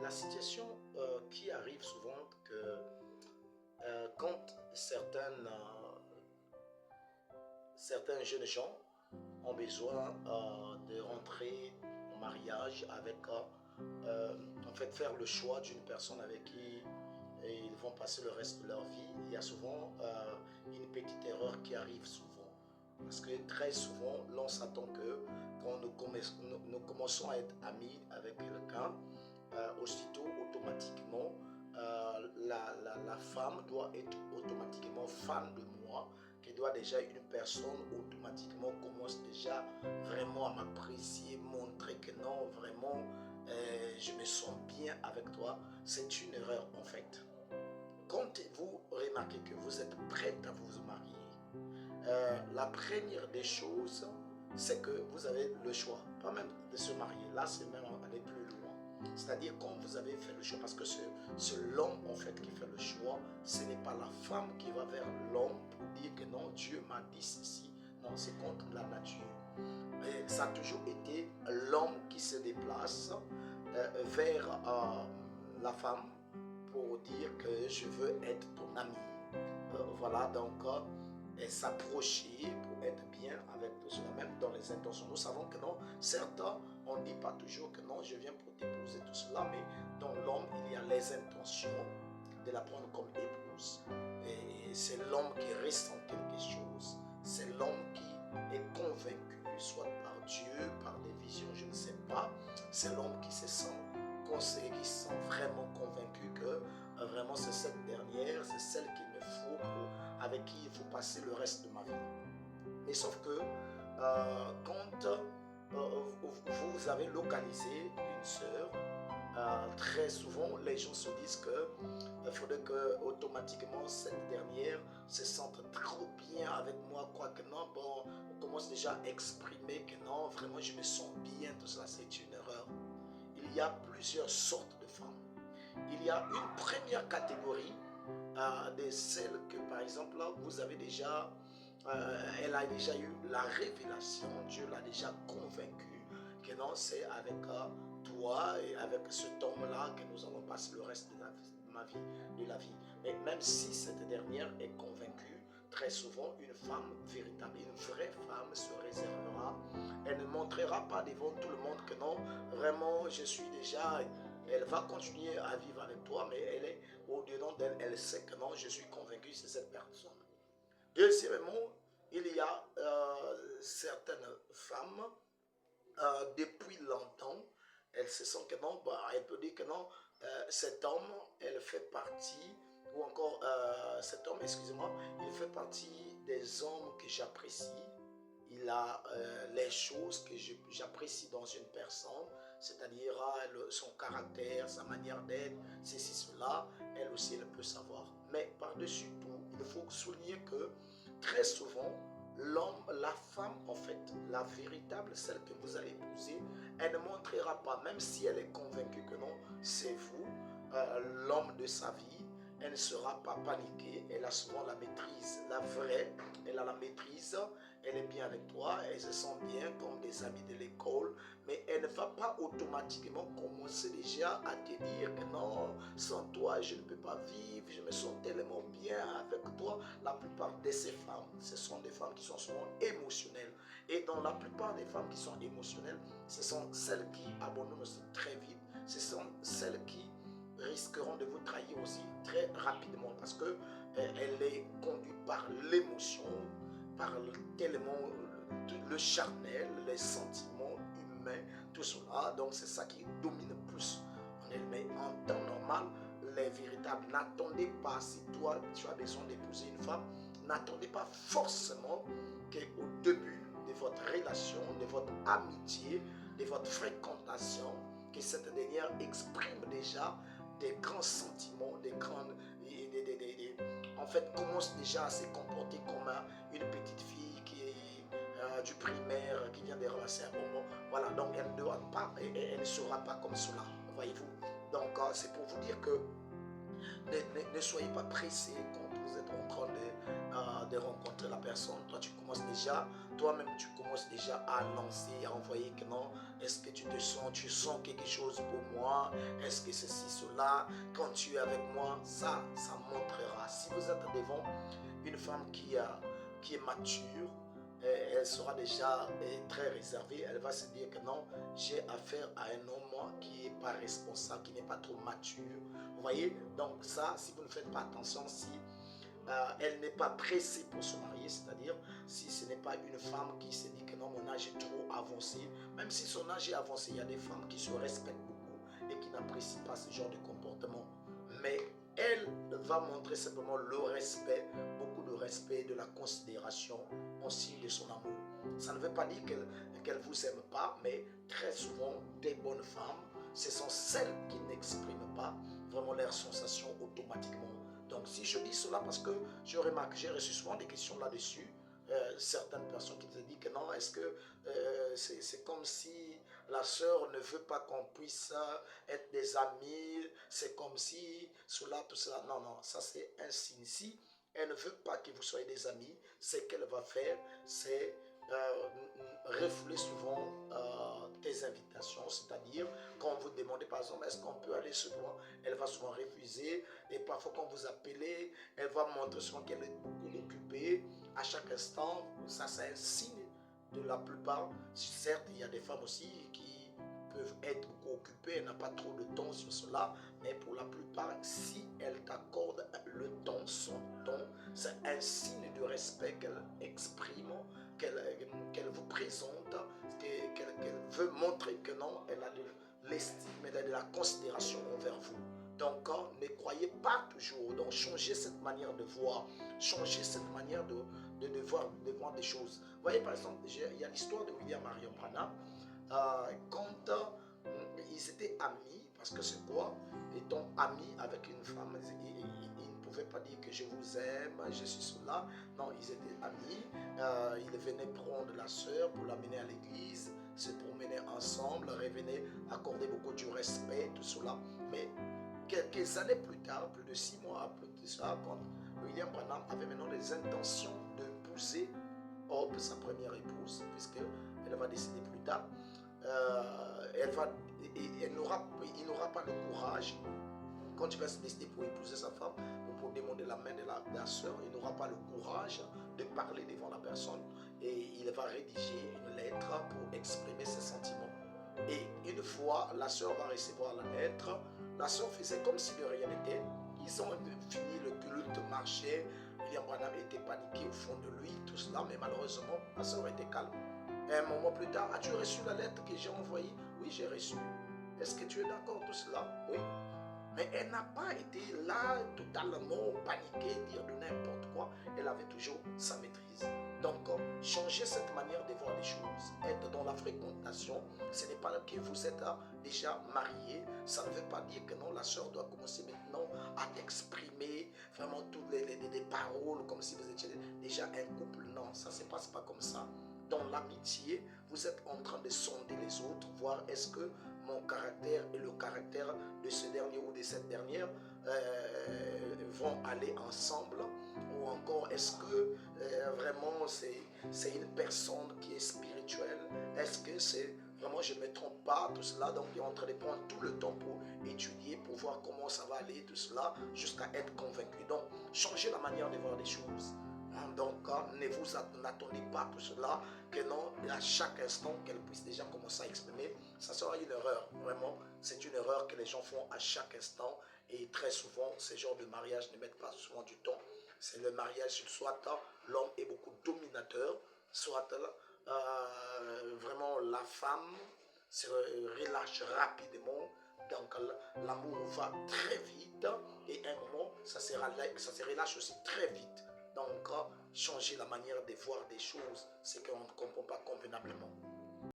la situation qui arrive souvent que quand certains jeunes gens ont besoin de rentrer en mariage avec, en fait, faire le choix d'une personne avec qui ils vont passer le reste de leur vie, il y a souvent une petite erreur qui arrive souvent. Parce que très souvent, l'on s'attend que quand nous commençons à être amis avec quelqu'un, aussitôt, automatiquement, la femme doit être automatiquement fan de moi, qui doit déjà une personne automatiquement commence déjà vraiment à m'apprécier, montrer que non, vraiment, je me sens bien avec toi. C'est une erreur en fait. Quand vous remarquez que vous êtes prête à vous marier, la première des choses, c'est que vous avez le choix, pas même de se marier, là c'est même aller plus loin. C'est-à-dire quand vous avez fait le choix, parce que c'est l'homme en fait qui fait le choix, ce n'est pas la femme qui va vers l'homme pour dire que non, Dieu m'a dit ceci, non, c'est contre la nature. Et ça a toujours été l'homme qui se déplace vers la femme pour dire que je veux être ton ami. Voilà, donc et s'approcher pour être bien avec soi-même dans les intentions. Nous savons que non, certains, on ne dit pas toujours que non, je viens pour t'épouser tout cela, mais dans l'homme, il y a les intentions de la prendre comme épouse. Et c'est l'homme qui ressent quelque chose. C'est l'homme qui est convaincu, soit par Dieu, par des visions, je ne sais pas. C'est l'homme qui se sent conseillé, qui se sent vraiment convaincu que vraiment c'est cette dernière, c'est celle qu'il me faut avec qui il faut passer le reste de ma vie. Mais sauf que quand vous avez localisé une sœur, très souvent les gens se disent qu'il faudrait que automatiquement cette dernière se sente trop bien avec moi, quoique non, bon, on commence déjà à exprimer que non, vraiment je me sens bien, tout ça, c'est une erreur. Il y a plusieurs sortes de femmes. Il y a une première catégorie de celles que, par exemple, vous avez déjà, elle a déjà eu la révélation, Dieu l'a déjà convaincu que non, c'est avec toi et avec cet homme-là que nous allons passer le reste de la vie. Mais même si cette dernière est convaincue, très souvent, une femme véritable, une vraie femme se réservera. Elle ne montrera pas devant tout le monde que non, vraiment, je suis déjà... Elle va continuer à vivre avec toi, mais elle est au-dedans d'elle. Elle sait que non, je suis convaincu, c'est cette personne. Deuxièmement, il y a certaines femmes, depuis longtemps, elles se sentent que non, bah, elle peut dire que non, cet homme, elle fait partie, ou encore cet homme, excusez-moi, il fait partie des hommes que j'apprécie. Il a les choses que j'apprécie dans une personne, c'est-à-dire son caractère, sa manière d'être, ceci, cela, elle aussi, elle peut savoir. Mais par-dessus tout, il faut souligner que très souvent, l'homme, la femme, en fait, la véritable, celle que vous allez épouser, elle ne montrera pas, même si elle est convaincue que non, c'est vous, l'homme de sa vie, elle ne sera pas paniquée, elle a souvent la maîtrise, la vraie, elle a la maîtrise, elle est bien avec toi, elle se sent bien comme des amis de l'école, mais elle ne va pas automatiquement commencer déjà à te dire que non, sans toi je ne peux pas vivre, je me sens tellement bien avec toi. La plupart de ces femmes, ce sont des femmes qui sont souvent émotionnelles. Et dans la plupart des femmes qui sont émotionnelles, ce sont celles qui abandonnent aussi très vite, ce sont celles qui risqueront de vous trahir aussi très rapidement parce que elle est conduite par l'émotion, par tellement le charnel, les sentiments humains, tout cela. Donc c'est ça qui domine plus en elle. Mais en temps normal, les véritables, n'attendez pas, si toi tu as besoin d'épouser une femme, n'attendez pas forcément qu'au début de votre relation, de votre amitié, de votre fréquentation, que cette dernière exprime déjà des grands sentiments, en fait, commence déjà à se comporter comme une petite fille qui est du primaire, qui vient de ramasser un bonbon. Voilà, donc elle ne sera pas comme cela, voyez-vous. Donc c'est pour vous dire que Ne soyez pas pressé quand vous êtes en train de rencontrer la personne. Toi, tu commences déjà, toi-même, tu commences déjà à lancer, à envoyer que non, est-ce que tu sens quelque chose pour moi? Est-ce que ceci, cela? Quand tu es avec moi, ça montrera. Si vous êtes devant une femme qui est mature, elle sera déjà très réservée. Elle va se dire que non, j'ai affaire à un homme qui n'est pas responsable, qui n'est pas trop mature. Vous voyez? Donc ça, si vous ne faites pas attention, si elle n'est pas pressée pour se marier, c'est-à-dire si ce n'est pas une femme qui se dit que non, mon âge est trop avancé, même si son âge est avancé, il y a des femmes qui se respectent beaucoup et qui n'apprécient pas ce genre de comportement. Mais elle va montrer simplement le respect, beaucoup de respect, de la considération en signe de son amour. Ça ne veut pas dire qu'elle ne vous aime pas, mais très souvent, des bonnes femmes, ce sont celles qui n'expriment pas vraiment leurs sensations automatiquement. Donc si je dis cela parce que je remarque, j'ai reçu souvent des questions là-dessus, certaines personnes qui te disent que non, est-ce que c'est comme si la sœur ne veut pas qu'on puisse être des amis, c'est comme si cela, tout cela. Non, non, ça c'est un signe. Si elle ne veut pas que vous soyez des amis, ce qu'elle va faire, c'est refouler souvent tes invitations, c'est-à-dire quand vous demandez par exemple est-ce qu'on peut aller ce soir, elle va souvent refuser, et parfois quand vous appelez, elle va montrer souvent qu'elle est beaucoup occupée à chaque instant. Ça c'est un signe de la plupart. Certes, il y a des femmes aussi qui peuvent être beaucoup occupées, elle n'a pas trop de temps sur cela, mais pour la plupart, si elle t'accorde le temps, son temps, c'est un signe de respect qu'elle exprime, qu'elle vous présente, qu'elle veut montrer que non, elle a de l'estime, elle a de la considération envers vous. Donc, ne croyez pas toujours. Donc, changez cette manière de voir, changez cette manière de voir des choses. Vous voyez, par exemple, il y a l'histoire de William Marion Branham. Quand ils étaient amis, parce que c'est quoi, étant amis avec une femme, ils ne pouvaient pas dire que je vous aime, je suis cela. Non, ils étaient amis. Ils venaient prendre la sœur pour l'amener à l'église, se promener ensemble, revenaient accorder beaucoup de respect, tout cela. Mais quelques années plus tard, plus de 6 mois après ça, quand William Branham avait maintenant les intentions d'épouser Hope, sa première épouse, puisqu'elle va décider plus tard, il n'aura pas le courage, quand il va se décider pour épouser sa femme ou pour demander la main de la sœur, il n'aura pas le courage de parler devant la personne, et il va rédiger une lettre pour exprimer ses sentiments. Et une fois la sœur va recevoir la lettre, la sœur faisait comme si de rien n'était. Ils ont fini le culte, marché. William Branham était paniqué au fond de lui, tout cela, mais malheureusement, la sœur était calme. Et un moment plus tard, as-tu reçu la lettre que j'ai envoyée? Oui, j'ai reçu. Est-ce que tu es d'accord tout cela? Oui. Mais elle n'a pas été là totalement paniquée, dire de n'importe quoi. Elle avait toujours sa maîtrise. Donc, changer cette manière de voir les choses, être dans la fréquentation, ce n'est pas que vous êtes déjà marié. Ça ne veut pas dire que non, la sœur doit commencer maintenant à exprimer vraiment toutes les paroles comme si vous étiez déjà un couple. Non, ça ne se passe pas comme ça. Dans l'amitié, vous êtes en train de sonder les autres, voir est-ce que mon caractère et le caractère de ce dernier ou de cette dernière vont aller ensemble, ou encore est-ce que vraiment c'est une personne qui est spirituelle, est-ce que c'est vraiment je ne me trompe pas, tout cela. Donc il est en train de prendre tout le temps pour étudier, pour voir comment ça va aller, tout cela, jusqu'à être convaincu. Donc changer la manière de voir les choses. Donc, ne vous attendez pas pour cela, que non, à chaque instant, qu'elle puisse déjà commencer à exprimer. Ça sera une erreur, vraiment. C'est une erreur que les gens font à chaque instant. Et très souvent, ces genres de mariage ne mettent pas souvent du temps. C'est le mariage, soit l'homme est beaucoup dominateur, soit vraiment la femme se relâche rapidement. Donc, l'amour va très vite. Et à un moment, ça se relâche aussi très vite. Donc, changer la manière de voir des choses, c'est qu'on ne comprend pas convenablement.